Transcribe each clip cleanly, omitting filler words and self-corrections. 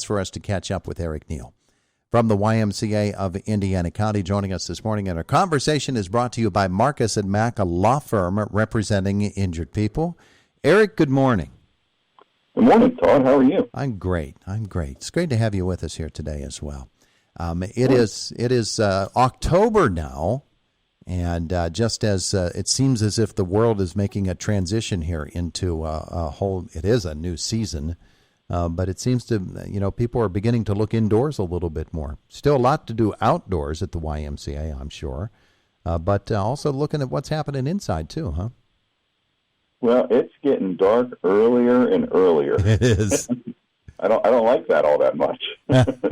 for us to catch up with Eric Neal from the YMCA of Indiana County, joining us this morning. And our conversation is brought to you by Marcus & Mack, a law firm representing injured people. Eric, good morning. Good morning, Todd. How are you? I'm great. It's great to have you with us here today as well. It is October now, and just as it seems as if the world is making a transition here into it is a new season, but it seems to, people are beginning to look indoors a little bit more. Still a lot to do outdoors at the YMCA, I'm sure, but also looking at what's happening inside too, huh? Well, it's getting dark earlier and earlier. It is. I don't like that all that much.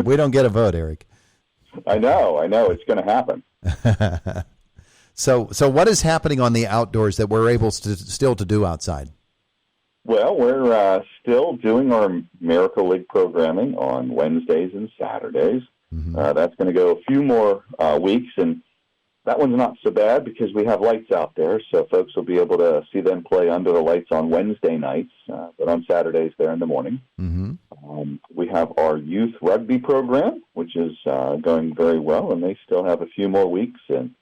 We don't get a vote, Eric. I know. It's going to happen. So what is happening on the outdoors that we're able still to do outside? Well, we're still doing our Miracle League programming on Wednesdays and Saturdays. Mm-hmm. That's going to go a few more weeks, and that one's not so bad because we have lights out there, so folks will be able to see them play under the lights on Wednesday nights, but on Saturdays there in the morning. Mm-hmm. We have our youth rugby program, which is going very well, and they still have a few more weeks, and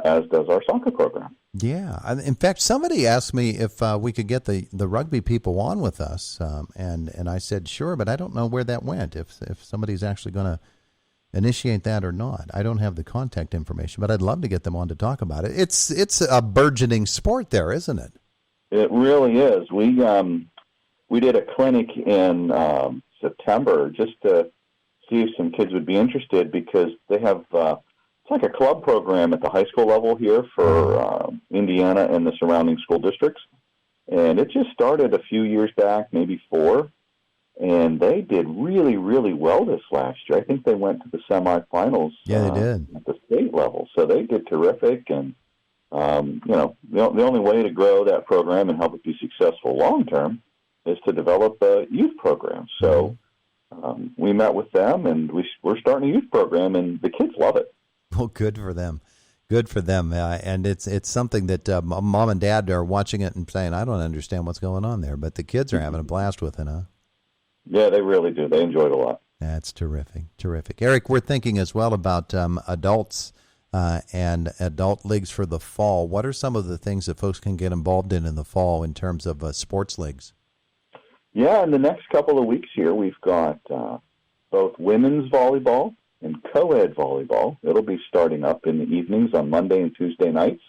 as does our soccer program. Yeah. In fact, somebody asked me if we could get the rugby people on with us, and I said sure, but I don't know where that went, if somebody's actually going to initiate that or not. I don't have the contact information, but I'd love to get them on to talk about it. It's a burgeoning sport there, isn't it? It really is. We did a clinic in September just to see if some kids would be interested because they have it's like a club program at the high school level here for Indiana and the surrounding school districts. And it just started a few years back, maybe 4. And they did really, really well this last year. I think they went to the semifinals. Yeah, they did. At the state level. So they did terrific. And, the only way to grow that program and help it be successful long-term is to develop a youth program. So we met with them, and we're starting a youth program, and the kids love it. Well, good for them. Good for them. And it's something that mom and dad are watching it and saying, I don't understand what's going on there. But the kids are having a blast with it, huh? Yeah, they really do. They enjoy it a lot. That's terrific. Terrific. Eric, we're thinking as well about adults and adult leagues for the fall. What are some of the things that folks can get involved in the fall in terms of sports leagues? Yeah, in the next couple of weeks here, we've got both women's volleyball and co-ed volleyball. It'll be starting up in the evenings on Monday and Tuesday nights.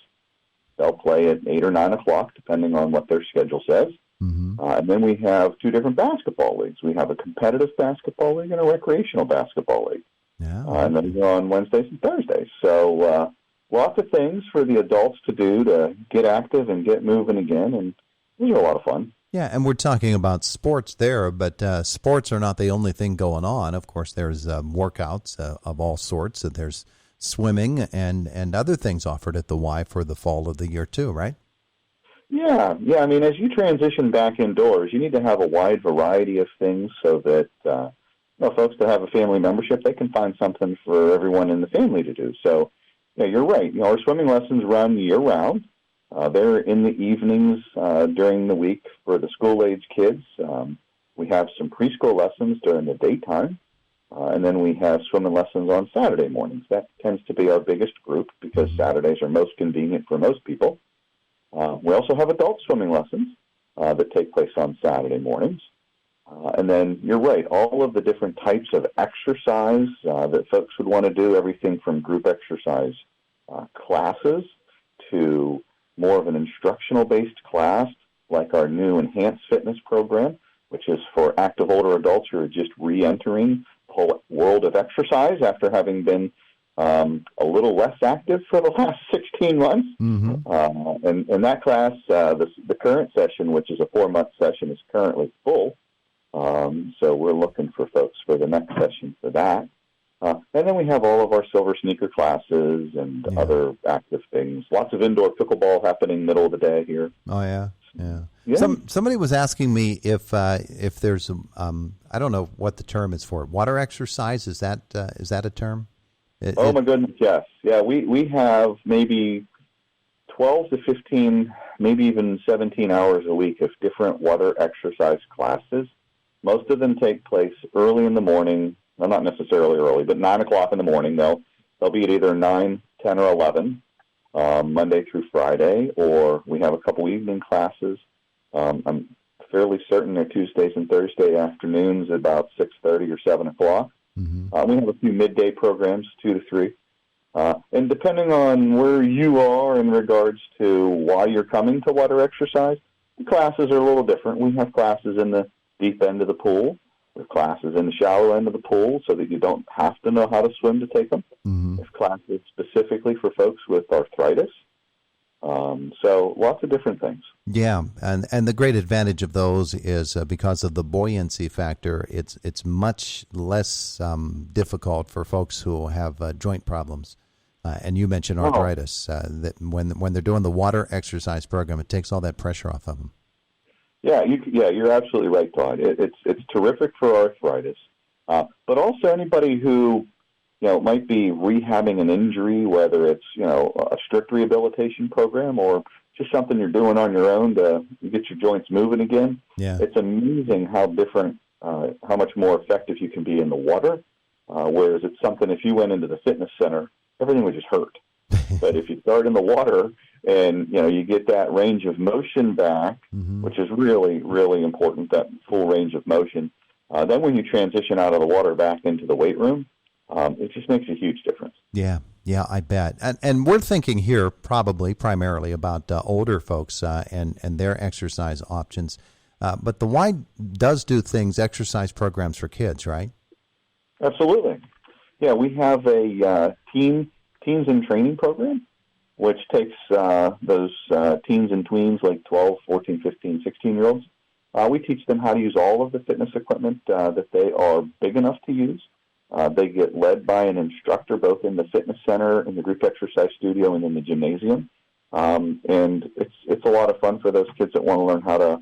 They'll play at 8 or 9 o'clock, depending on what their schedule says. Mm-hmm. And then we have 2 different basketball leagues. We have a competitive basketball league and a recreational basketball league. Yeah. And then we go on Wednesdays and Thursdays. So lots of things for the adults to do to get active and get moving again, and these are a lot of fun. Yeah, and we're talking about sports there, but sports are not the only thing going on. Of course, there's workouts of all sorts. There's swimming and other things offered at the Y for the fall of the year too, right? Yeah. I mean, as you transition back indoors, you need to have a wide variety of things so that folks that have a family membership, they can find something for everyone in the family to do. So, you're right. Our swimming lessons run year-round. They're in the evenings during the week for the school-age kids. We have some preschool lessons during the daytime, and then we have swimming lessons on Saturday mornings. That tends to be our biggest group because Saturdays are most convenient for most people. We also have adult swimming lessons that take place on Saturday mornings. And then you're right, all of the different types of exercise that folks would want to do, everything from group exercise classes to more of an instructional-based class, like our new enhanced fitness program, which is for active older adults who are just re-entering the world of exercise after having been a little less active for the last 16 months. Mm-hmm. And that class, the current session, which is a 4-month session, is currently full. So we're looking for folks for the next session for that. And then we have all of our silver sneaker classes and other active things. Lots of indoor pickleball happening middle of the day here. Oh, yeah. Somebody was asking me if there's, I don't know what the term is for it. Water exercise, is that a term? My goodness, yes. Yeah, we have maybe 12 to 15, maybe even 17 hours a week of different water exercise classes Most of them take place early in the morning. Well, not necessarily early, but 9 o'clock in the morning. They'll be at either 9, 10, or 11, Monday through Friday, or we have a couple evening classes. I'm fairly certain they're Tuesdays and Thursday afternoons at about 6:30 or 7 o'clock. Mm-hmm. We have a few midday programs, 2 to 3. And depending on where you are in regards to why you're coming to water exercise, the classes are a little different. We have classes in the deep end of the pool. We have classes in the shallow end of the pool so that you don't have to know how to swim to take them. Mm-hmm. There's classes specifically for folks with arthritis. So lots of different things. Yeah, and the great advantage of those is because of the buoyancy factor, it's much less difficult for folks who have joint problems. And you mentioned arthritis. That when they're doing the water exercise program, it takes all that pressure off of them. Yeah, you're absolutely right, Todd. It's terrific for arthritis, but also anybody who might be rehabbing an injury, whether it's a strict rehabilitation program or just something you're doing on your own to get your joints moving again. Yeah, it's amazing how different, how much more effective you can be in the water. Whereas it's something if you went into the fitness center, everything would just hurt. But if you start in the water and, you get that range of motion back, mm-hmm. which is really, really important, that full range of motion, then when you transition out of the water back into the weight room, it just makes a huge difference. Yeah, I bet. And we're thinking here probably primarily about older folks and their exercise options. But the Y does do exercise programs for kids, right? Absolutely. Yeah, we have a teens in training program, which takes those teens and tweens like 12, 14, 15, 16-year-olds. We teach them how to use all of the fitness equipment that they are big enough to use. They get led by an instructor both in the fitness center, in the group exercise studio, and in the gymnasium. And it's a lot of fun for those kids that want to learn how to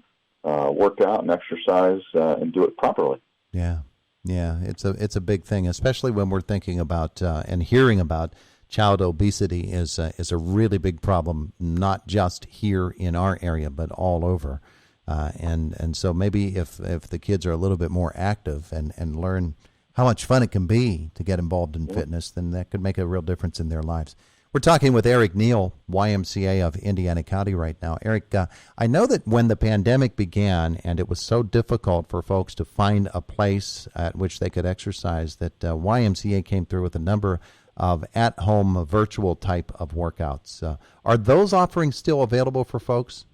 work out and exercise and do it properly. Yeah, it's a big thing, especially when we're thinking about and hearing about child obesity is a really big problem, not just here in our area, but all over. And so maybe if the kids are a little bit more active and learn how much fun it can be to get involved in fitness, then that could make a real difference in their lives. We're talking with Eric Neal, YMCA of Indiana County right now. Eric, I know that when the pandemic began and it was so difficult for folks to find a place at which they could exercise, that YMCA came through with a number of at-home virtual type of workouts. Are those offerings still available for folks?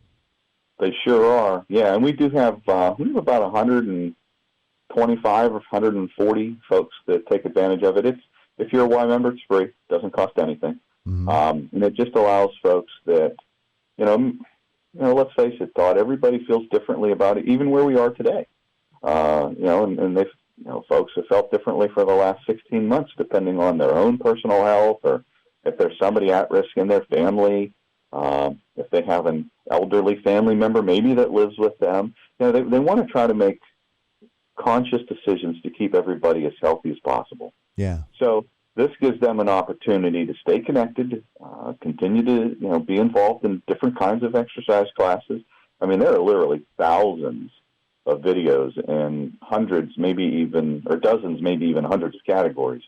They sure are. Yeah, and we do have about 125 or 140 folks that take advantage of it. If you're a Y member, it's free. It doesn't cost anything. Mm-hmm. And it just allows folks that, let's face it, Todd, everybody feels differently about it, even where we are today. And they've, folks have felt differently for the last 16 months, depending on their own personal health or if there's somebody at risk in their family, if they have an elderly family member maybe that lives with them. They want to try to make conscious decisions to keep everybody as healthy as possible. Yeah. So this gives them an opportunity to stay connected, continue to be involved in different kinds of exercise classes. I mean, there are literally thousands of videos and hundreds, maybe even, or dozens, maybe even hundreds of categories.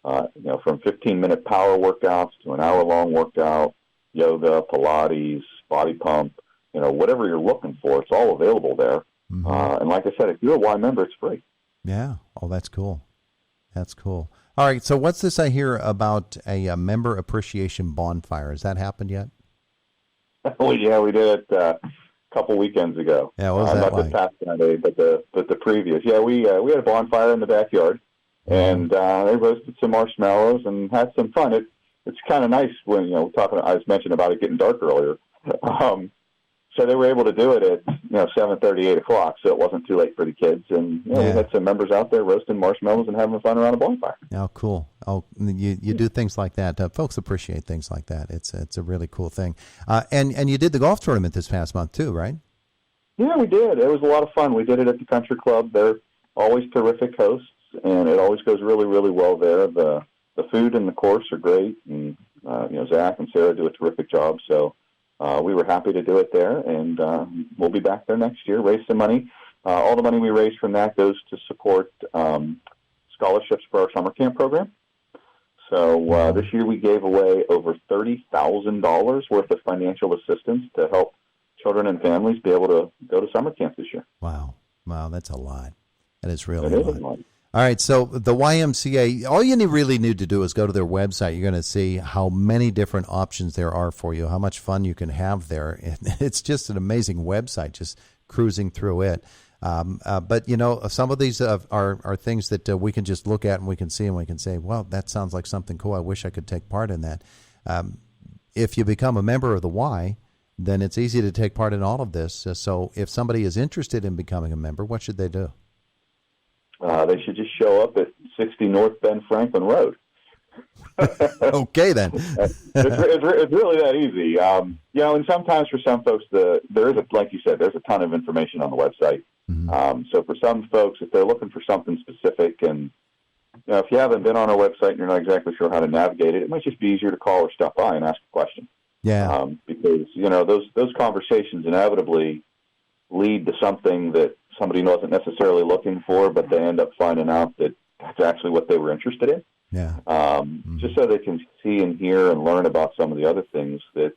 From 15-minute power workouts to an hour-long workout, yoga, Pilates, body pump, whatever you're looking for, it's all available there. Mm-hmm. And like I said, if you're a Y member, it's free. Yeah. Oh, that's cool. That's cool. All right. So what's this I hear about a member appreciation bonfire? Has that happened yet? Oh, yeah, we did it a couple weekends ago. Yeah, what was that not like? This past Saturday, but the previous. Yeah, we had a bonfire in the backyard, and they roasted some marshmallows and had some fun. It's kind of nice when I was mentioning about it getting dark earlier. So they were able to do it at 7:30, 8 o'clock, so it wasn't too late for the kids. And we had some members out there roasting marshmallows and having fun around a bonfire. Oh, cool! Oh, you do things like that. Folks appreciate things like that. It's a really cool thing. And you did the golf tournament this past month too, right? Yeah, we did. It was a lot of fun. We did it at the country club. They're always terrific hosts, and it always goes really, really well there. The food and the course are great, and Zach and Sarah do a terrific job. So we were happy to do it there, and we'll be back there next year, raise some money All the money we raise from that goes to support scholarships for our summer camp program. So this year we gave away over $30,000 worth of financial assistance to help children and families be able to go to summer camp this year. Wow, that's a lot. That is really a lot. All right, so the YMCA, all you really need to do is go to their website. You're going to see how many different options there are for you, how much fun you can have there. It's just an amazing website, just cruising through it. But, some of these are things that we can just look at and we can see and we can say, well, that sounds like something cool. I wish I could take part in that. If you become a member of the Y, then it's easy to take part in all of this. So if somebody is interested in becoming a member, what should they do? They should just show up at 60 North Ben Franklin Road. Okay, then. it's really that easy. And sometimes for some folks, like you said, there's a ton of information on the website. Mm-hmm. So for some folks, if they're looking for something specific, and if you haven't been on our website and you're not exactly sure how to navigate it, it might just be easier to call or stop by and ask a question. Yeah. Because those conversations inevitably lead to something that somebody wasn't necessarily looking for, but they end up finding out that that's actually what they were interested in. Yeah. Just so they can see and hear and learn about some of the other things that's,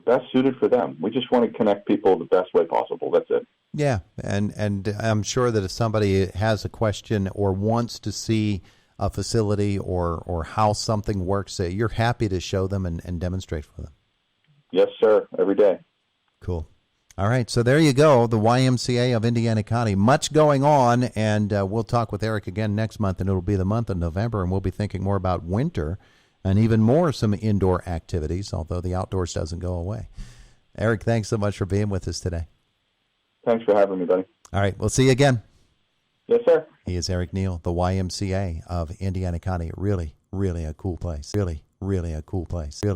best suited for them. We just want to connect people the best way possible. That's it. Yeah. And I'm sure that if somebody has a question or wants to see a facility or how something works, you're happy to show them and demonstrate for them. Yes, sir. Every day. Cool. All right, so there you go, the YMCA of Indiana County. Much going on, and we'll talk with Eric again next month, and it'll be the month of November, and we'll be thinking more about winter and even more some indoor activities, although the outdoors doesn't go away. Eric, thanks so much for being with us today. Thanks for having me, buddy. All right, we'll see you again. Yes, sir. He is Eric Neal, the YMCA of Indiana County. Really, really a cool place. Really, really a cool place. Really.